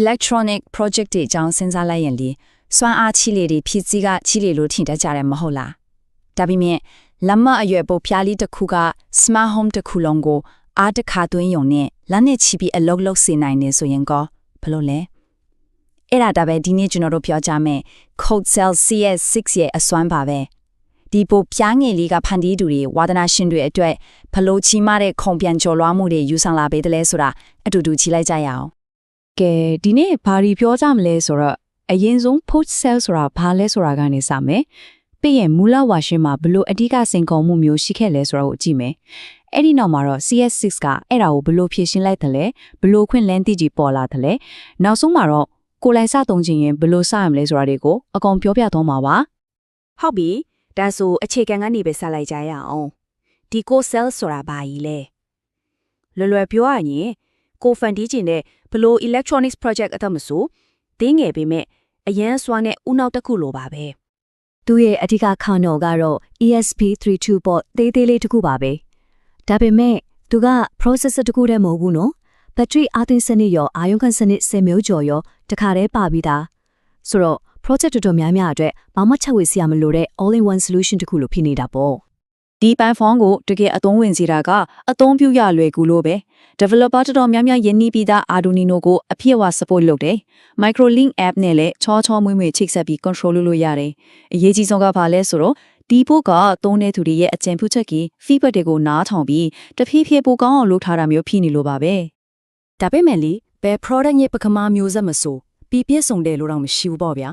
electronic project တွေအကြောင်းစဉ်းစားလိုက်ရင်လေစွမ်းအားကြီးလေတွေဖြစ်စည်းကကြီးလေလို့ထင်တတ်ကြတယ်မဟုတ်လားဒါပေမဲ့လက်မအရွယ်ပိုဖျားလေးတစ်ခုက smart home တစ်ခုလုံးကိုအားတစ်ခါသွင်းရုံနဲ့လက်နဲ့ချီပြီးအလုပ်လုပ်စေနိုင်နေဆိုရင်ကောဘယ်လိုလဲအဲ့ဒါပဲဒီနေ့ကျွန်တော်တို့ပြောကြမယ် Code Cell CS6 ရဲ့အစွမ်းပါပဲဒီပိုပြားငယ်လေးကဖန်တီးသူတွေဝါသနာရှင်တွေအတွက်ဘလို့ချီမတဲ့ခုံပြန်ကျော်လွှားမှုတွေယူဆောင်လာပေးတယ်လဲဆိုတာအတူတူချီလိုက်ကြရအောင်ကဲဒီနေ့ဘာတွေပြောကြမလဲဆိုတော့အရင်ဆုံး Code Cell ဆိုတာဘာလဲဆိုတာကနေစမယ်ပြီးရင်မူလဝါရှင်မှာဘလို့အဓိကစိန်ခေါ်မှုမျိုးရှိခဲ့လဲဆိုတာကိုကြည့်မယ်အဲ့ဒီနောက်မှာတော့ CS6 ကအဲ့ဒါကိုဘလို့ဖြည့်ရှင်းလိုက်တယ်လဲဘလို့ခွင့်လန်းတိကြီးပေါ်လာတယ်လဲနောက်ဆုံးမှာတော့ကိုလိုက်စသုံးခြင်းရင်ဘလို့စရမလဲဆိုတာတွေကိုအကောင်ပြောပြသွားမှာပါဟုတ်ပြီဒါဆိုအခြေခံကနေပဲဆက်လိုက်ကြရအောင်ဒီ Code Cell ဆိုတာဘာကြီးလဲလွယ်ပြောရရင်ကိုဖန်တီးခြင်းတဲ့ဘလို့ electronics project အသက်မဆိုတင်းငယ်ပေမဲ့အရန်စွမ်းတဲ့ဥနောက်တစ်ခုလိုပါပဲသူ့ရဲ့အဓိကခေါင်းတော်ကတော့ ESP32 ပေါ့သေးသေးလေးတစ်ခုပါပဲဒါပေမဲ့သူက processor တစ်ခုတည်းမဟုတ်ဘူးနော်ဘက်ထရီအားသွင်းစနစ်ရောအာရုံခံစနစ်10မျိုးကျော်ရောတခါတည်းပါပြီးသားဆိုတော့ project တော်များများအတွက်ဘာမှချက်ဝေစရာမလိုတဲ့ all in one solution တစ်ခုလိုဖြစ်နေတာပေါ့ဒီပန်ဖောင်းကိုတကယ်အသုံးဝင်စေတာကအသုံးပြုရလွယ်ကူလို့ပဲ developer တော်များများယဉ်နီးပြီးသား Arduino ကိုအပြည့်အဝ support လုပ်တယ် Microlink app နဲ့လည်းချောမွေ့ချိတ်ဆက်ပြီး control လုပ်လို့ရတယ်အရေးကြီးဆုံးကဘာလဲဆိုတော့ဒီပို့ကသုံးတဲ့သူတွေရဲ့အကြံပြုချက်ကြီး feedback တွေကိုနားထောင်ပြီးတဖြည်းဖြည်းပိုကောင်းအောင်လုပ်ထားတာမျိုးဖြစ်နေလို့ပါပဲဒါပေမဲ့လေဘယ် product ရဲ့ပကမာမျိုးစက်မဆိုပြည့်စုံတယ်လို့တော့မရှိဘူးပေါ့ဗျာ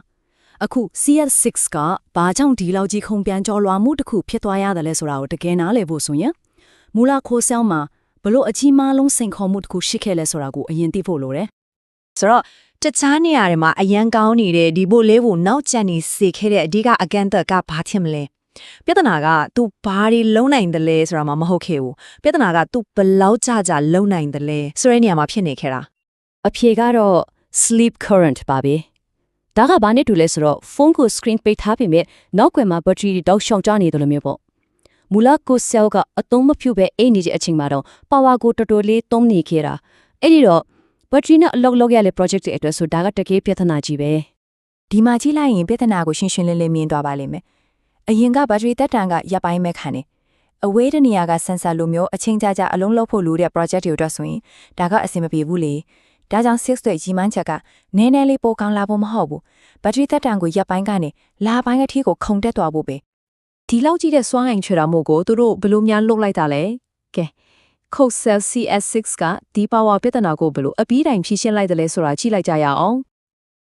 အခု CS6 ကဘာကြောင့်ဒီလောက်ကြီးခုံပြန်ကျော်လွှာမှုတစ်ခုဖြစ်သွားရတယ်လဲဆိုတာကိုတကယ်နားလည်ဖို့ဆိုရင်မူလခိုးဆဲမှာဘလို့အကြီးမားလုံးစိန်ခေါ်မှုတစ်ခုရှိခဲ့လဲဆိုတာကိုအရင်သိဖို့လိုတယ်ဆိုတော့တခြားနေရာတွေမှာအရန်ကောင်းနေတဲ့ဒီဘိုလေးကိုနောက်ကျန်နေစေခဲ့တဲ့အဓိကအကန့်အသတ်ကဘာဖြစ်မလဲပြဿနာက तू ဘာတွေလုံးနိုင်တယ်လဲဆိုတာမှမဟုတ်ခဲ့ဘူးပြဿနာက तू ဘလောက်ကြလုံးနိုင်တယ်လဲဆိုတဲ့နေရာမှာဖြစ်နေခဲ့တာအဖြေကတော့ sleep current ပါပဲဒါကဘာနဲ့တူလဲဆိုတော့ဖုန်းကို screen ပိတ်ထားပေမဲ့နောက်ကွယ်မှာ battery တောက်ရှောင်ကြနေတယ်လို့မျိုးပေါ့မူလကို cell ကအသုံးမပြုဘဲအိတ်နေတဲ့အချိန်မှာတော့ power ကိုတော်တော်လေးသုံးနေခဲ့တာအဲ့ဒီတော့ battery နဲ့အလုပ်လုပ်ရတဲ့ project တွေအတွက်ဆိုဒါကတကယ်ပြဿနာကြီးပဲဒီမှာကြည့်လိုက်ရင်ပြဿနာကိုရှင်းရှင်းလင်းလင်းမြင်သွားပါလိမ့်မယ်အရင်က battery တက်တန်ကရပ်ပိုင်းမဲ့ခံနေအဝေးတနေရာက sensor လိုမျိုးအချိန်ကြာအလုံးလုံးဖို့လိုတဲ့ project တွေအတွက်ဆိုရင်ဒါကအဆင်မပြေဘူးလေဒါကြောင့်6ရဲ့ကြီးမှန်းချက်ကနည်းနည်းလေးပိုကောင်းလာဖို့မဟုတ်ဘူးဘက်ထရီသက်တမ်းကိုရပ်ပိုင်းကနေလာပိုင်းအထိကိုခုန်တက်သွားဖို့ပဲဒီလောက်ကြီးတဲ့စွမ်းအင်ချွေတာမို့ကိုသူတို့ဘလို့များလုပ်လိုက်တာလဲကဲ Code Cell CS6 ကဒီ power ပြဿနာကိုဘလို့အပြီးတိုင်ဖြေရှင်းလိုက်တယ်လဲဆိုတာကြည့်လိုက်ကြရအောင်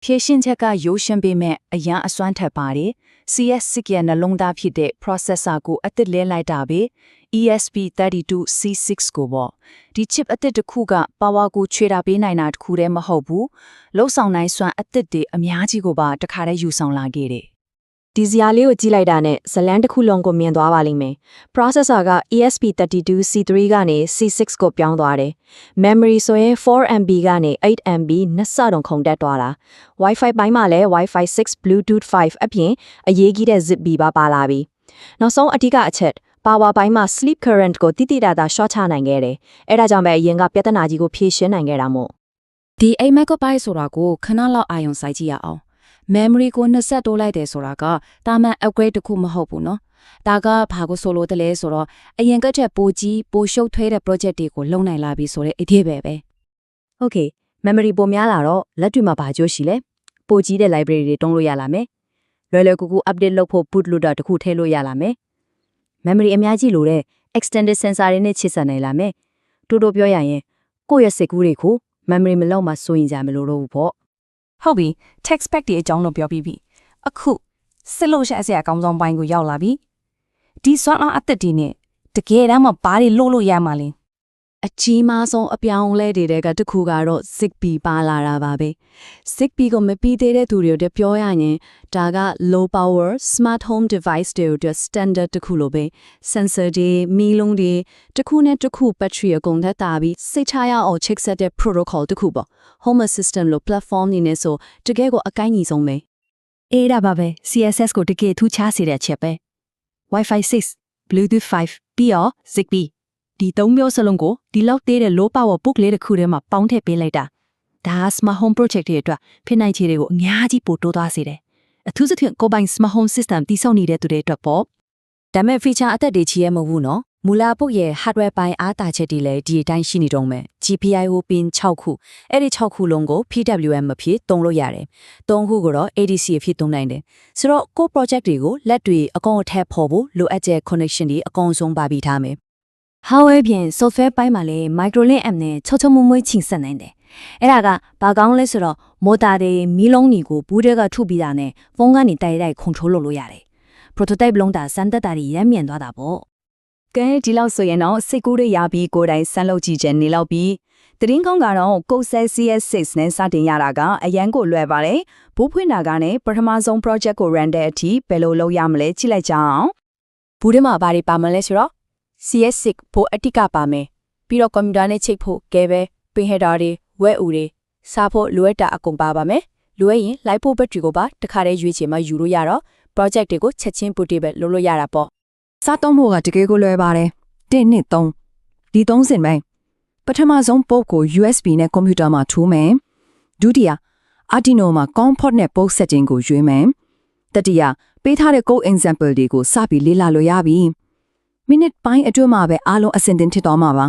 ဖြေရှင်းချက်ကရိုးရှင်းပေမဲ့အရန်အစွမ်းထက်ပါတယ် CS6 ရဲ့နှလုံးသားဖြစ်တဲ့ processor ကိုအသစ်လဲလိုက်တာပဲ ESP32C6 ကိုပေါ့ဒီ chip အသစ်တစ်ခုက power ကိုချွေတာပေးနိုင်တာတခုတည်းမဟုတ်ဘူးလှုပ်ဆောင်နိုင်စွမ်းအသစ်တွေအများကြီးကိုပါတခါတည်းယူဆောင်လာခဲ့တယ်ဒီဇာလေးကိုကြည့်လိုက်တာနဲ့ဇလန်တစ်ခုလုံးကိုမြင်သွားပါလိမ့်မယ် processor က ESP32C3 ကနေ C6 ကိုပြောင်းသွားတယ် memory ဆိုရင် 4MB ကနေ 8MB နှစ်ဆတုံခုန်တက်သွားတာ Wi-Fi ပိုင်းမှာလည်း Wi-Fi 6 Bluetooth 5အပြင်အရေးကြီးတဲ့ Zigbee ပါလာပြီနောက်ဆုံးအဓိကအချက်power ပိုင်းမှာ sleep current ကိုတိတိတသာ short ချနိုင်ခဲ့တယ်အဲ့ဒါကြောင့်ပဲအရင်ကပြဿနာကြီးကိုဖြေရှင်းနိုင်ခဲ့တာမို့ဒီ 8 megabyte ဆိုတာကိုခဏလောက်အာရုံစိုက်ကြည့်ရအောင်memory ကို20တိုးလိုက်တယ်ဆိုတာကတာမန် upgrade တစ်ခုမဟုတ်ဘူးเนาะဒါကဘာကိုဆိုလို့တလဲဆိုတော့အရင်ကချက်ပိုကြီးပိုရှုပ်ထွေးတဲ့ project တွေကိုလုပ်နိုင်လာပြီဆိုတဲ့အဓိပ္ပာယ်ပဲ Okay memory ပိုများလာတော့လက်တွေ့မှာဘာကျိုးရှိလဲပိုကြီးတဲ့ library တွေတုံးလို့ရလာမယ်လွယ်ကူ update လုပ်ဖို့ boot loader တစ်ခုထည့်လို့ရလာမယ် memory အများကြီးလို့တဲ့ extended sensor တွေနဲ့ချိတ်ဆက်နိုင်လာမယ်တိုးပြောရရင်ကိုယ့်ရဲ့စိတ်ကူးတွေကို memory မလောက်မှစိုးရင်ကြမလို့တော့ဘူးပေါ့ဟုတ်ပြီ text pack တွေအကြောင်းတော့ပြောပြီးပြီအခုစစ်လို့ရှက်အစရာအကောင်းဆုံးပိုင်းကိုရောက်လာပြီဒီစွမ်းအားအသက်တွေနဲ့တကယ်တမ်းမှဘာတွေလို့ရမှာလဲအကြီးမားဆုံးအပြောင်းလဲတွေကတစ်ခုကတော့ Zigbee ပါလာတာပါပဲ Zigbee ကိုမပြီးသေးတဲ့သူတွေအတွက်ပြောရရင်ဒါက low power smart home device တွေအတွက် standard တစ်ခုလိုပဲ sensor တွေမီးလုံးတွေတစ်ခုနဲ့တစ်ခု battery အကုန်သက်တာပြီးစိတ်ချရအောင် check set တဲ့ protocol တစ်ခုပေါ့ home assistant လို့ platform နေနဲ့ဆိုတကယ်ကိုအကိုင်းကြီးဆုံးပဲအဲ့ဒါပါပဲ CSS ကိုတကယ်ထူးခြားစေတဲ့ချက်ပဲ Wi-Fi 6 Bluetooth 5ပြီးတော့ Zigbeeဒီသုံးမျိုးစလုံးကိုဒီလောက်သေးတဲ့ low power book လေးတစ်ခုထဲမှာပေါင်းထည့်ပေးလိုက်တာ ဒါ smart home project တွေအတွက်ဖိနိုင်ခြေတွေကိုအများကြီးပို့တိုးသွားစေတယ်အထူးသဖြင့်ကိုပိုင် smart home system တည်ဆောက်နေတဲ့သူတွေအတွက်ပေါ့ဒါမဲ့ feature အသက်တွေချီရဲမဟုတ်ဘူးနော်မူလာပုတ်ရဲ့ hardware ပိုင်းအားတာချက်တွေလည်းဒီအတိုင်းရှိနေတော့မယ် GPIO pin 6ခုအဲ့ဒီ6ခုလုံးကို PWM အဖြစ်သုံးလို့ရတယ်3ခုကိုတော့ ADC အဖြစ်သုံးနိုင်တယ်ဆိုတော့ကို project တွေကိုလက်တွေအကောင်အထက်ဖော်ဖို့လိုအပ်တဲ့ connection တွေအကောင်ဆုံးပါပြီးထားမယ် hardware ဖြင့် software ပိုင်းမှာလည်း microlink app နဲ့ချောချောမွေ့မွေ့ချိန်ဆက်နိုင်တယ်အဲ့ဒါကဘာကောင်းလဲဆိုတော့မော်တာတွေမီးလုံးတွေကိုဘူးတွေကထုတ်ပြီးတာနဲ့ဖုန်းကနေတိုက်ရိုက် control လုပ်လို့ရတယ် prototype လုံးတာစမ်းသက်တာတွေရမ်းမြန်သွားတာပေါ့ ကဲဒီလောက်ဆိုရင်တော့စိတ်ကူးရရပြီးကိုယ်တိုင်ဆန်းလုပ်ကြည့်ခြင်းနေလောက်ပြီးတရင်ကောင်းကတော့ကိုယ်ဆဲ CS6 နဲ့စတင်ရတာကအရန်ကိုလွယ်ပါတယ်ဘိုးဖွင့်တာကနဲ့ပထမဆုံး project ကို run တဲ့အထိဘယ်လိုလုပ်ရမလဲကြည့်လိုက်ကြအောင်ဘူးထဲမှာဘာတွေပါမလဲဆိုတော့ CS6 ဖို့အတိကပါမယ်ပြီးတော့ကွန်ပျူတာနဲ့ချိတ်ဖို့ကဲပဲ pin header တွေ web ဦးတွေစားဖို့လိုအပ်တာအကုန်ပါပါမယ်လိုအပ်ရင် live ဖို့ battery ကိုပါတစ်ခါတည်းရွေးချယ်မှယူလို့ရတော့ project တွေကိုချက်ချင်း portable လုပ်လို့ရတာပေါ့စားသုံးဖို့ကတကယ်ကိုလွယ်ပါတယ်1 2 3ဒီ3စင်ပဲပထမဆုံးပုတ်ကို USB နဲ့ကွန်ပျူတာမှာထိုးမယ်ဒုတိယ Arduino မှာ COM port နဲ့ post setting ကိုရွေးမယ်တတိယပေးထားတဲ့ code example တွေကိုစပြီးလေ့လာလို့ရပြီမိနစ်ပိုင်းအတွင်းမှာပဲအားလုံးအဆင်သင့်ဖြစ်သွားမှာပါ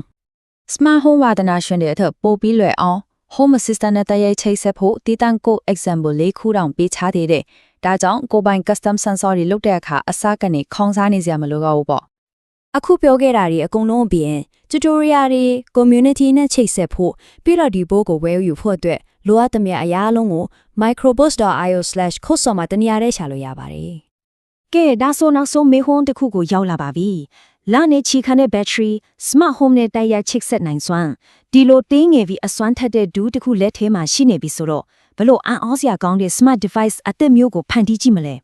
Smart Home ဝါဒနာရှင်တွေအထက်ပို့ပြီးလွယ်အောင် Home Assistant နဲ့တရိုက်ချိတ်ဆက်ဖို့တည်တံ့ code example ၄ခုတောင်ပေးချသေးတယ်ဒါကြောင့်ကိုပိုင် custom sensor တွေလုပ်တဲ့အခါအစကနေခေါင်းစားနေစရာမလိုတော့ဘူးပေါ့ အခုပြောခဲ့တာတွေအကုန်လုံးအပြင် tutorial တွေ community နဲ့ချိတ်ဆက်ဖို့ပြီးတော့ဒီဘိုးကိုဝယ်ယူဖို့အတွက်လိုအပ်သမျှအရာလုံးကို microbus.io/course မှာတနည်းအားဖြင့်ရှာလို့ရပါတယ်ကဲဒါဆိုနောက်ဆုံးမေးခွန်းတစ်ခုကိုရောက်လာပါပြီလနဲ့ချီခမ်းတဲ့ battery smart home နဲ့တိုက်ရိုက်ချိတ်ဆက်နိုင်စွမ်းဒီလိုတင်းငယ်ပြီးအစွမ်းထက်တဲ့ဒူးတစ်ခုလက်ထဲမှာရှိနေပြီဆိုတော့ဘလို့အံ့ဩစရာကောင်းတဲ့ smart device အသစ်မျိုးကိုဖန်တီးကြည့်မလဲ